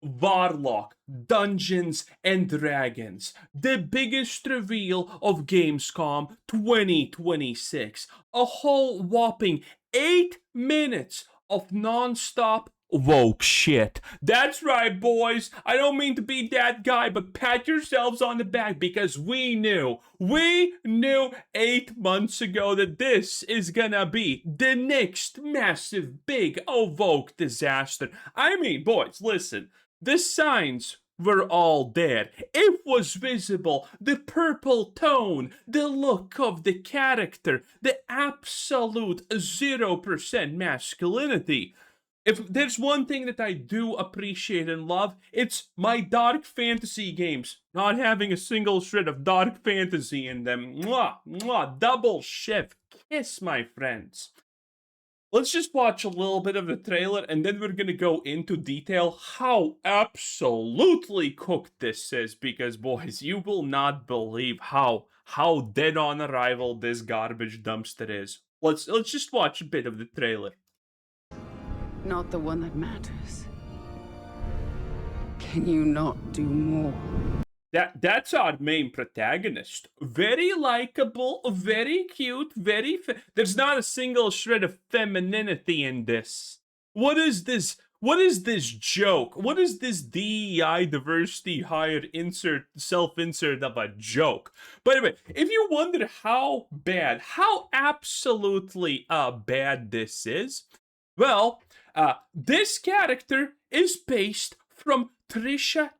Warlock, Dungeons and Dragons, the biggest reveal of Gamescom 2026. A whole whopping 8 minutes of non-stop woke shit. That's right, boys. I don't mean to be that guy, but pat yourselves on the back because we knew 8 months ago that this is gonna be the next massive, big, woke disaster. I mean, boys, listen. The signs were all there. It was visible. The purple tone, the look of the character, the absolute 0% masculinity. If there's one thing that I do appreciate and love, it's my dark fantasy games not having a single shred of dark fantasy in them. Mwah, mwah, double shift. Kiss, my friends. Let's just watch a little bit of the trailer and then we're gonna go into detail how absolutely cooked this is, because boys, you will not believe how dead on arrival this garbage dumpster is. Let's just watch a bit of the trailer. Not the one that matters. Can you not do more? That's our main protagonist. Very likable, very cute, there's not a single shred of femininity in this. What is this? What is this joke? What is this DEI diversity hire self-insert of a joke? By the way, if you wonder how absolutely bad this is, well, this character is based from Trisha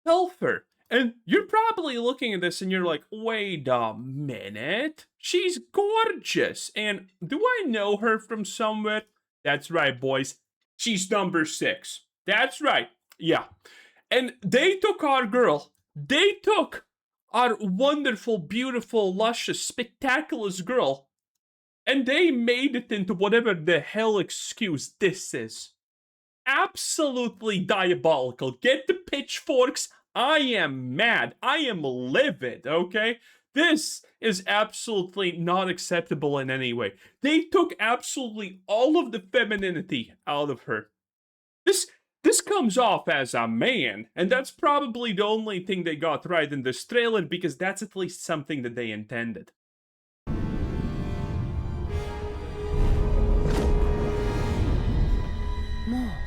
Telfer. And you're probably looking at this and you're like, wait a minute. She's gorgeous. And do I know her from somewhere? That's right, boys. She's number 6. That's right. Yeah. And they took our girl. They took our wonderful, beautiful, luscious, spectacular girl. And they made it into whatever the hell excuse this is. Absolutely diabolical. Get the pitchforks. I am mad. I am livid, okay? This is absolutely not acceptable in any way. They took absolutely all of the femininity out of her. This comes off as a man, and that's probably the only thing they got right in this trailer, because that's at least something that they intended. More.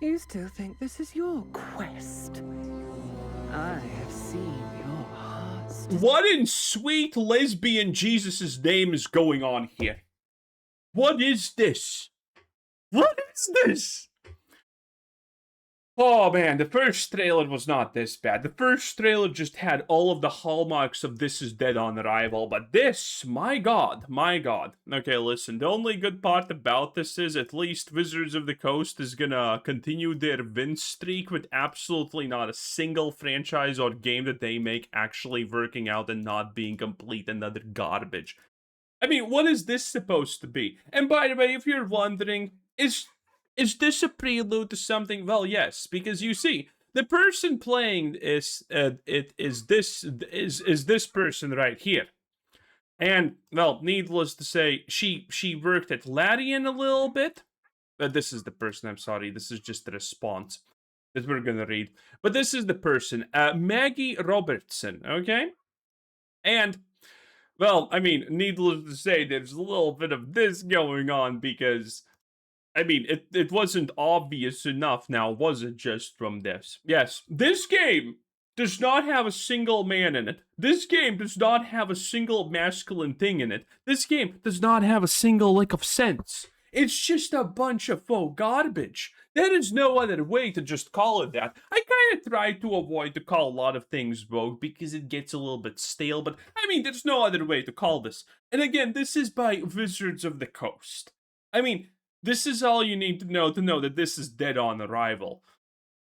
You still think this is your quest? I have seen your heart's... What in sweet lesbian Jesus' name is going on here? What is this? What is this? Oh man, the first trailer was not this bad. The first trailer just had all of the hallmarks of this is dead on arrival, but this, my god. Okay, listen, the only good part about this is at least Wizards of the Coast is gonna continue their win streak with absolutely not a single franchise or game that they make actually working out and not being complete another garbage. I mean, what is this supposed to be? And by the way, if you're wondering, is this a prelude to something? Well, yes, because you see, the person playing is this person right here, and well, needless to say, she worked at Larian a little bit. This is the person. I'm sorry, this is just the response that we're gonna read. But this is the person, Maggie Robertson. Okay, and well, I mean, needless to say, there's a little bit of this going on because. I mean, it wasn't obvious enough now, was it, just from this? Yes, this game does not have a single man in it. This game does not have a single masculine thing in it. This game does not have a single lick of sense. It's just a bunch of faux garbage. There is no other way to just call it that. I kind of try to avoid to call a lot of things woke because it gets a little bit stale, but I mean, there's no other way to call this. And again, this is by Wizards of the Coast. I mean, this is all you need to know that this is dead on arrival.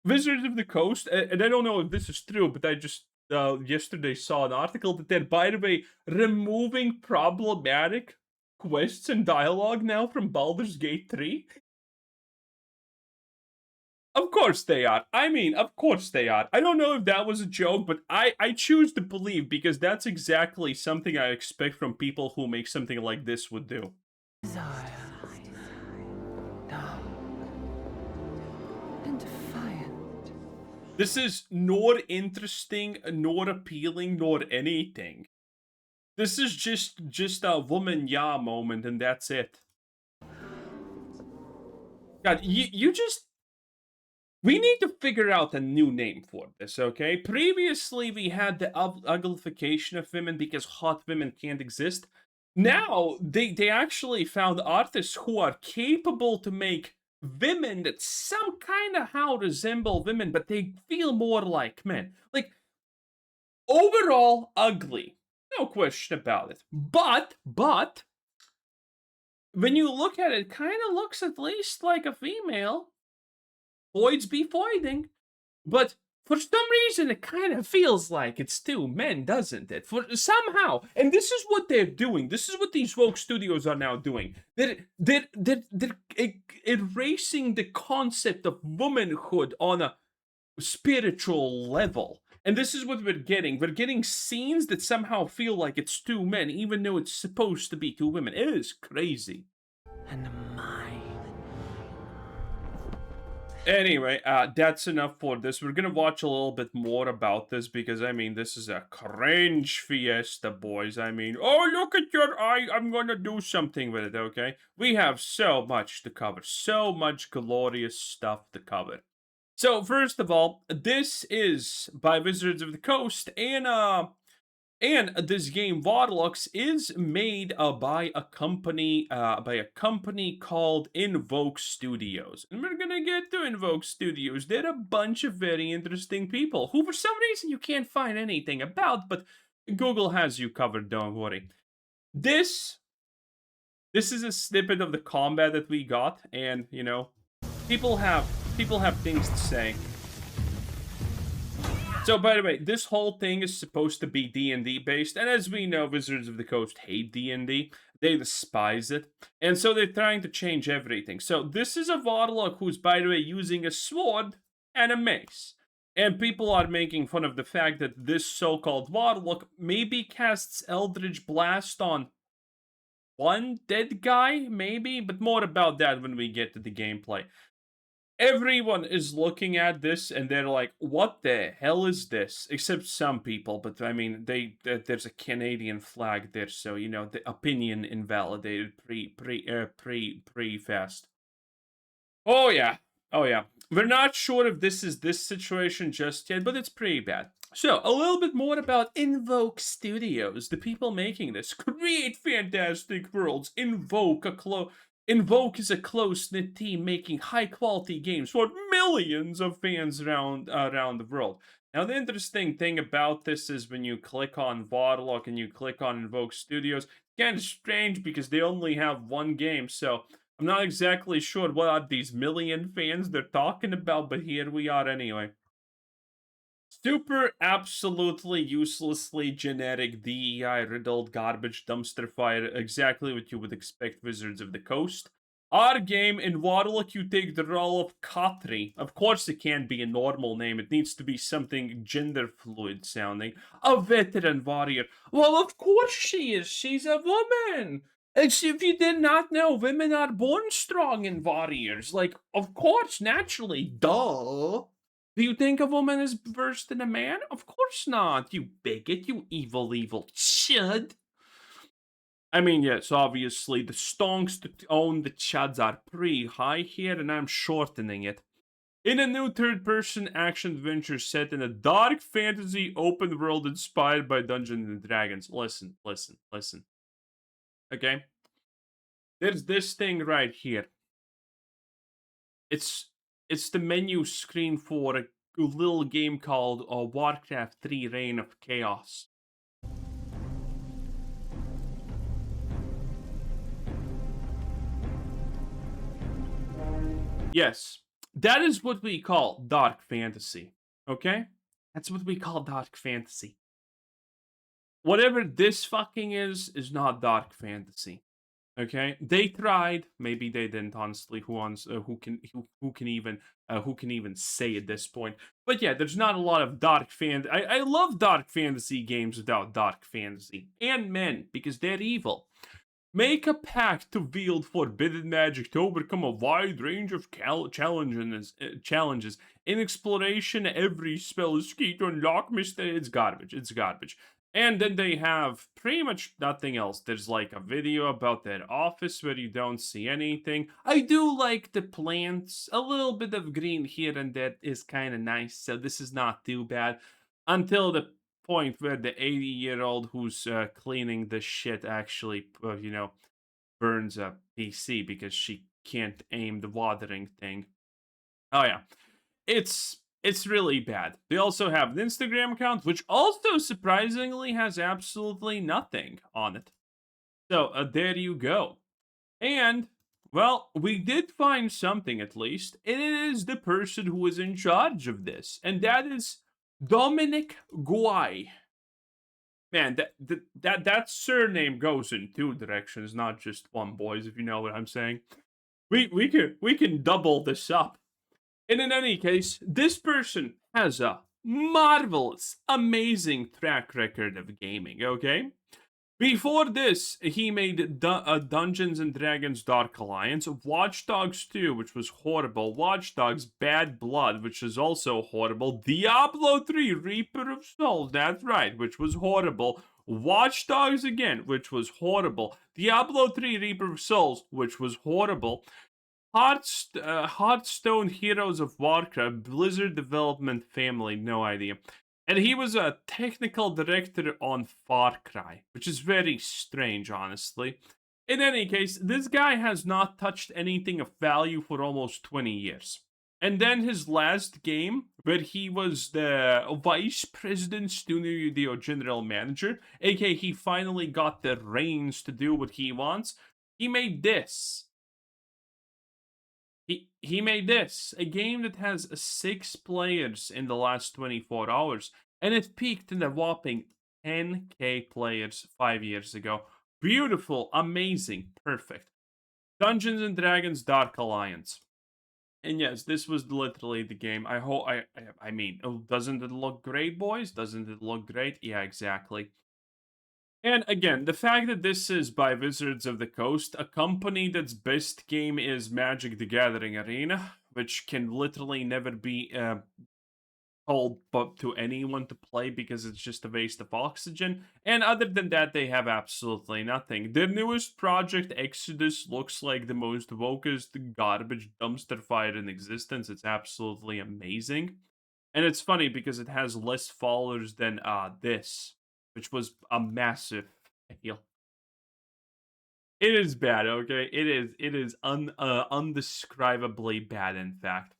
Wizards of the Coast, and I don't know if this is true, but I just yesterday saw an article that they're, by the way, removing problematic quests and dialogue now from Baldur's Gate 3. Of course they are. I mean, of course they are. I don't know if that was a joke, but I choose to believe because that's exactly something I expect from people who make something like this would do. and defiant. This is nor interesting, nor appealing, nor anything. This is just a woman ya moment, and that's it. God, you just... We need to figure out a new name for this, okay? Previously, we had the uglification of women because hot women can't exist. Now, they actually found artists who are capable to make women that some kind of how resemble women, but they feel more like men. Like, overall, ugly. No question about it. But, when you look at it, it kind of looks at least like a female. Voids be voiding. But for some reason, it kind of feels like it's two men, doesn't it? For somehow, and this is what they're doing. This is what these woke studios are now doing. They're erasing the concept of womanhood on a spiritual level. And this is what we're getting. We're getting scenes that somehow feel like it's two men, even though it's supposed to be two women. It is crazy. And mine. Anyway, that's enough for this. We're gonna watch a little bit more about this because, I mean, this is a cringe fiesta, boys. I mean, oh, look at your eye. I'm gonna do something with it, okay? We have so much to cover. So much glorious stuff to cover. So, first of all, this is by Wizards of the Coast, and this game, Warlock, is made by a company called Invoke Studios. And we're gonna get to Invoke Studios. They're a bunch of very interesting people who, for some reason, you can't find anything about, but Google has you covered, don't worry. This is a snippet of the combat that we got, and, you know, people have things to say. So, by the way, this whole thing is supposed to be D&D based, and as we know, Wizards of the Coast hate D&D. They despise it, and so they're trying to change everything. So, this is a Warlock who's, by the way, using a sword and a mace. And people are making fun of the fact that this so-called Warlock maybe casts Eldritch Blast on one dead guy, maybe? But more about that when we get to the gameplay. Everyone is looking at this and they're like, what the hell is this? Except some people, but I mean, there's a Canadian flag there, so, you know, the opinion invalidated pretty fast. Oh yeah. We're not sure if this is this situation just yet, but it's pretty bad. So, a little bit more about Invoke Studios, the people making this. Create fantastic worlds, Invoke is a close-knit team making high-quality games for millions of fans around the world. Now, the interesting thing about this is when you click on Warlock and you click on Invoke Studios, it's kind of strange because they only have one game, so I'm not exactly sure what are these million fans they're talking about, but here we are anyway. Super absolutely uselessly generic DEI-riddled garbage dumpster fire, exactly what you would expect Wizards of the Coast. Our game, in Warlock, you take the role of Katri. Of course it can't be a normal name, it needs to be something gender fluid sounding. A veteran warrior. Well, of course she is, she's a woman! If you did not know, women are born strong and warriors. Like, of course, naturally, duh! Do you think a woman is worse than a man? Of course not, you bigot, you evil chud. I mean, yes, obviously, the stonks to own the chuds are pretty high here, and I'm shortening it. In a new third-person action-adventure set in a dark fantasy open world inspired by Dungeons and Dragons. Listen. Okay? There's this thing right here. It's the menu screen for a little game called Warcraft 3 Reign of Chaos. Yes, that is what we call dark fantasy, okay? That's what we call dark fantasy. Whatever this fucking is not dark fantasy. Okay, they tried. Maybe they didn't. Honestly, who can even say at this point? But yeah, there's not a lot of dark I love dark fantasy games without dark fantasy and men because they're evil. Make a pact to wield forbidden magic to overcome a wide range of challenges. In exploration, every spell is key to unlock mystery. It's garbage. It's garbage. And then they have pretty much nothing else. There's like a video about their office where you don't see anything. I do like the plants. A little bit of green here and there is kind of nice. So this is not too bad. Until the point where the 80-year-old who's cleaning the shit actually, burns a PC because she can't aim the watering thing. Oh yeah, it's really bad. They also have an Instagram account, which also surprisingly has absolutely nothing on it. So there you go. And well, we did find something at least, and it is the person who is in charge of this, and that is Dominic Guai. Man, that surname goes in two directions, not just one, boys. If you know what I'm saying, we can double this up. And in any case, this person has a marvelous, amazing track record of gaming. Okay, before this, he made Dungeons and Dragons Dark Alliance, Watch Dogs 2, which was horrible, Watch Dogs Bad Blood, which is also horrible, Diablo 3 Reaper of Souls, that's right, which was horrible, Watch Dogs again, which was horrible, Diablo 3 Reaper of Souls, which was horrible, Hearthstone Heroes of Warcraft, Blizzard Development Family, no idea. And he was a technical director on Far Cry, which is very strange, honestly. In any case, this guy has not touched anything of value for almost 20 years. And then his last game, where he was the vice president, studio general manager, aka he finally got the reins to do what he wants, he made this. He made this, a game that has 6 players in the last 24 hours, and it peaked in a whopping 10k players 5 years ago. Beautiful, amazing, perfect. Dungeons and Dragons Dark Alliance. And yes, this was literally the game. I mean, doesn't it look great, boys? Doesn't it look great? Yeah, exactly. And again, the fact that this is by Wizards of the Coast, a company that's best game is Magic the Gathering Arena, which can literally never be told to anyone to play because it's just a waste of oxygen. And other than that, they have absolutely nothing. Their newest project, Exodus, looks like the most wokest garbage dumpster fire in existence. It's absolutely amazing. And it's funny because it has less followers than this, which was a massive fail. It is bad, okay? It is undescribably bad, in fact.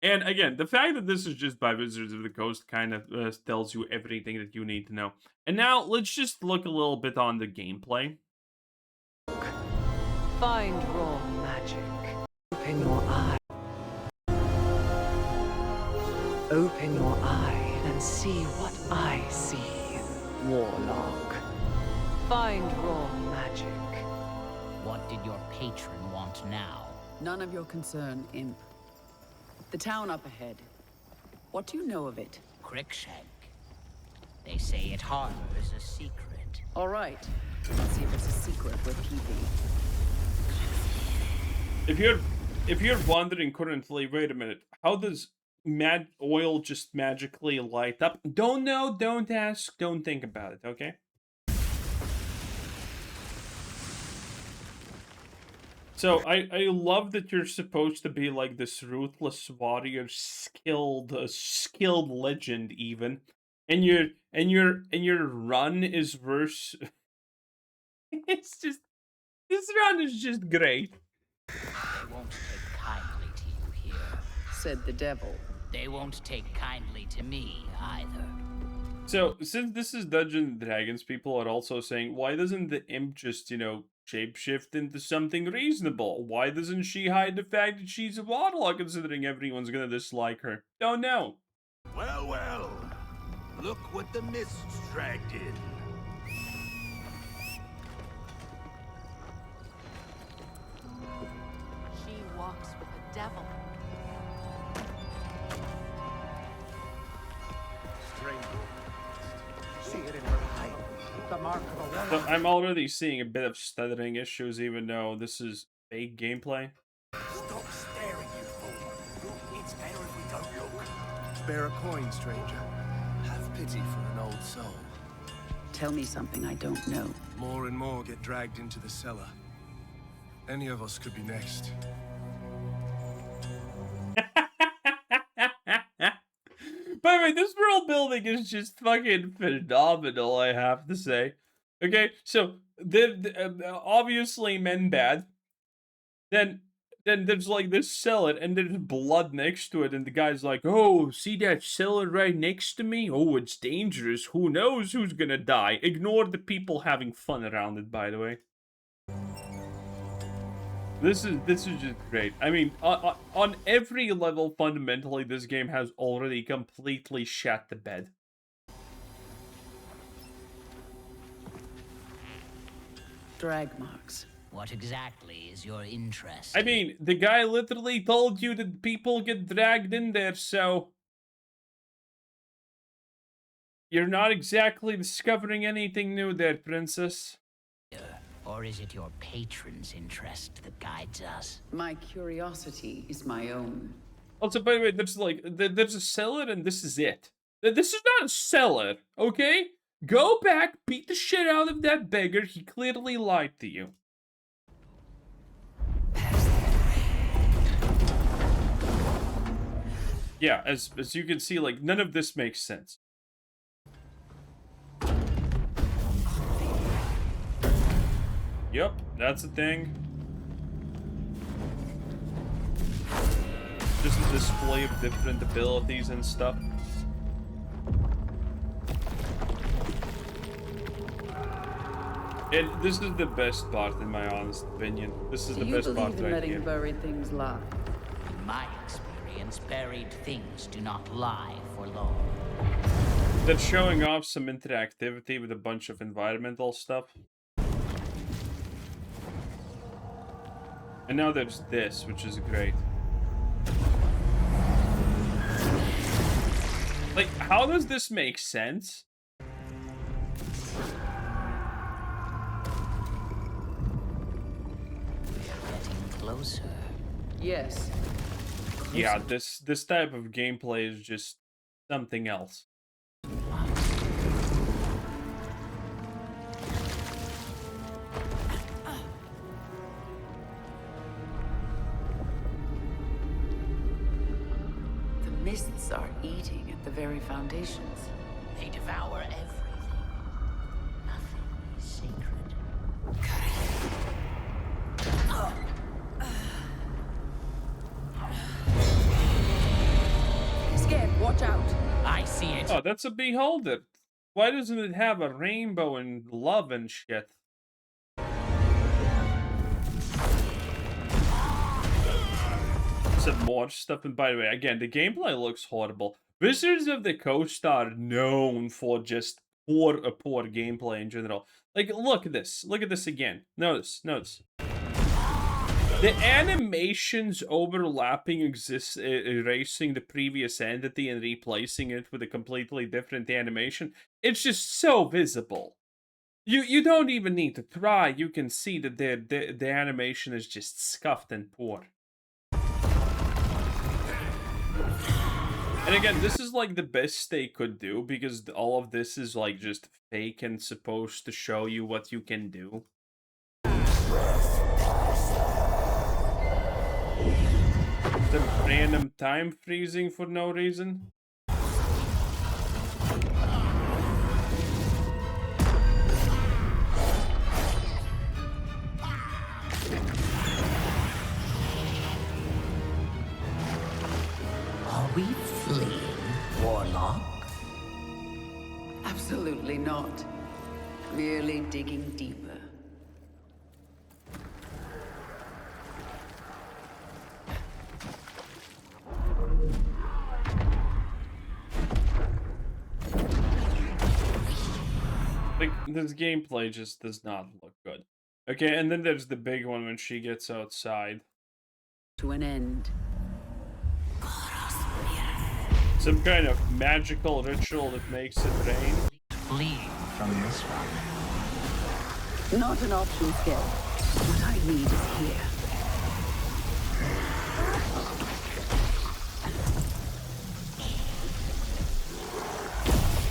And again, the fact that this is just by Wizards of the Coast kind of tells you everything that you need to know. And now, let's just look a little bit on the gameplay. Find raw magic. Open your eye. Open your eye and see what I see, Warlock. Find raw magic. What did your patron want now? None of your concern, Imp. The town up ahead. What do you know of it? Crickshank. They say it harbors a secret. All right. Let's see if it's a secret worth keeping. If you're wondering currently, wait a minute, how does oil just magically light up? Don't know, don't ask, don't think about it, okay? So I love that you're supposed to be like this ruthless warrior, skilled legend even, and your run is worse. It's just, this run is just great. They won't take kindly to you here, Said the devil. They won't take kindly to me either. So since this is Dungeons and Dragons, people are also saying, why doesn't the imp just, shapeshift into something reasonable? Why doesn't she hide the fact that she's a warlock, considering everyone's gonna dislike her? Don't know. Well, well. Look what the mist's dragged in. She walks with the devil. Strange. See it in her height. The mark of a So warlock. I'm already seeing a bit of stuttering issues, even though this is fake gameplay. Stop staring, you fool. It's better if we don't look. Spare a coin, stranger. Have pity for an old soul. Tell me something I don't know. More and more get dragged into the cellar. Any of us could be next. By the way, this world building is just fucking phenomenal, I have to say. Okay, so obviously men bad. Then there's like this cellar, and there's blood next to it, and the guy's like, "Oh, see that cellar right next to me? Oh, it's dangerous. Who knows who's gonna die?" Ignore the people having fun around it, by the way. This is just great. I mean, on every level, fundamentally, this game has already completely shat the bed. Drag marks. What exactly is your interest? I mean, the guy literally told you that people get dragged in there, so you're not exactly discovering anything new there, princess. Or is it your patron's interest that guides us? My curiosity is my own. Also, by the way, there's like there's a cellar, and this is it. This is not a cellar, okay? Go back, beat the shit out of that beggar. He clearly lied to you. Yeah, as you can see, like, none of this makes sense. Yep, that's a thing. Just a display of different abilities and stuff. And this is the best part, in my honest opinion. This is Do the you best part believe in right letting here. buried things lie? In my experience, buried things do not lie for long. That's showing off some interactivity with a bunch of environmental stuff. And now there's this, which is great. Like, how does this make sense? Getting closer. Yes. Yeah, this type of gameplay is just something else. The mists are eating at the very foundations. They devour everything. Nothing is sacred. Scared, watch out. I see it. Oh, that's a beholder. Why doesn't it have a rainbow and love and shit? Some more stuff, and by the way, again, the gameplay looks horrible. Wizards of the Coast are known for just poor gameplay in general. Like, look at this. Look at this again. Notice. The animations overlapping erasing the previous entity and replacing it with a completely different animation. It's just so visible. You don't even need to try. You can see that the animation is just scuffed and poor. And again, this is like the best they could do, because all of this is like just fake and supposed to show you what you can do. Some random time freezing for no reason. Are we fleeing, Warlock? Absolutely not. Merely digging deeper. Like, this gameplay just does not look good. Okay, and then there's the big one when she gets outside. To an end. Some kind of magical ritual that makes it rain. Fleeing from this one. Not an option skill. What I need is here.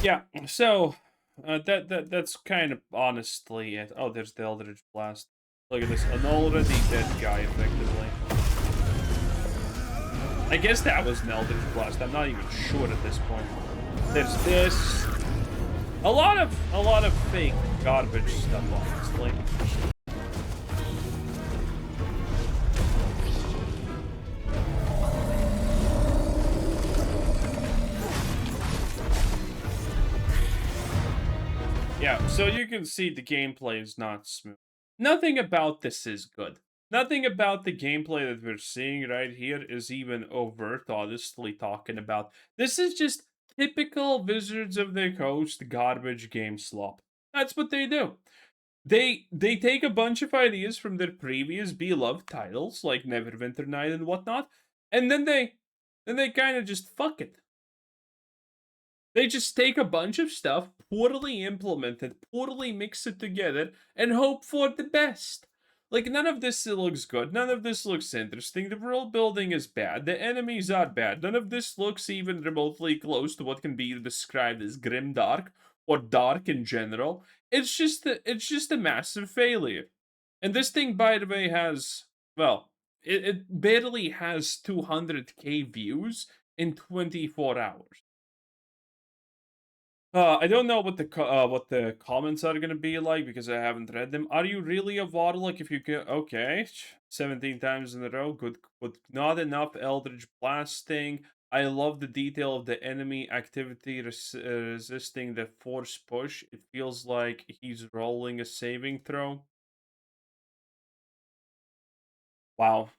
Yeah, so that's kind of honestly it. Oh, there's the Eldritch Blast. Look at this, an already dead guy, effectively. I guess that was an Eldritch Blast. I'm not even sure at this point. There's this. A lot of fake garbage stuff, honestly. Yeah, so you can see the gameplay is not smooth. Nothing about this is good. Nothing about the gameplay that we're seeing right here is even overt, honestly, talking about. This is just typical Wizards of the Coast garbage game slop. That's what they do. They take a bunch of ideas from their previous beloved titles, like Neverwinter Night and whatnot, and then they kind of just fuck it. They just take a bunch of stuff, poorly implemented, poorly mix it together, and hope for the best. Like, none of this looks good. None of this looks interesting. The world building is bad. The enemies are bad. None of this looks even remotely close to what can be described as grimdark or dark in general. It's just a massive failure. And this thing, by the way, has, well, it barely has 200k views in 24 hours. I don't know what the comments are gonna be like because I haven't read them. Are you really a Warlock if you can? Okay, 17 times in a row. Good, but not enough Eldritch Blasting. I love the detail of the enemy activity resisting the force push. It feels like he's rolling a saving throw. Wow.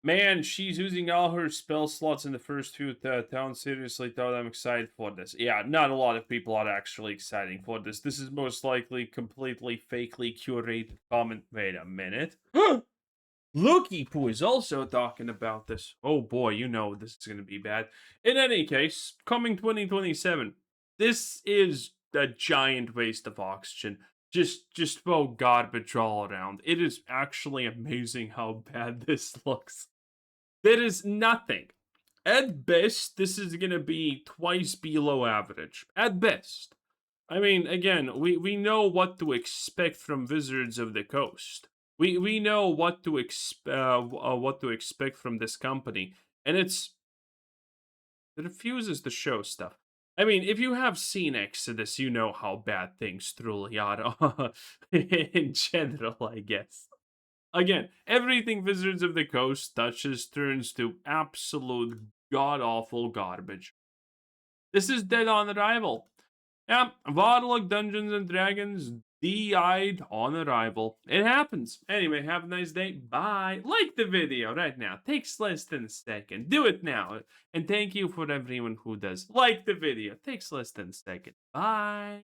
Man, she's using all her spell slots in the first few towns. Seriously, though, I'm excited for this. Yeah, not a lot of people are actually excited for this. This is most likely completely fakely curated comment. Wait a minute. Looky Poo is also talking about this. Oh boy, you know this is going to be bad. In any case, coming 2027. This is a giant waste of oxygen. Just throw garbage all around. It is actually amazing how bad this looks. There is nothing. At best, this is going to be twice below average. At best. I mean, again, we know what to expect from Wizards of the Coast. We know what to expect from this company, and it refuses to show stuff. I mean, if you have seen Exodus, you know how bad things truly are in general, I guess. Again, everything Wizards of the Coast touches turns to absolute god-awful garbage. This is dead on arrival. Yeah, Warlock Dungeons and Dragons DI'd on arrival. It happens. Anyway, have a nice day. Bye. Like the video right now. Takes less than a second. Do it now. And thank you for everyone who does. Like the video. Takes less than a second. Bye.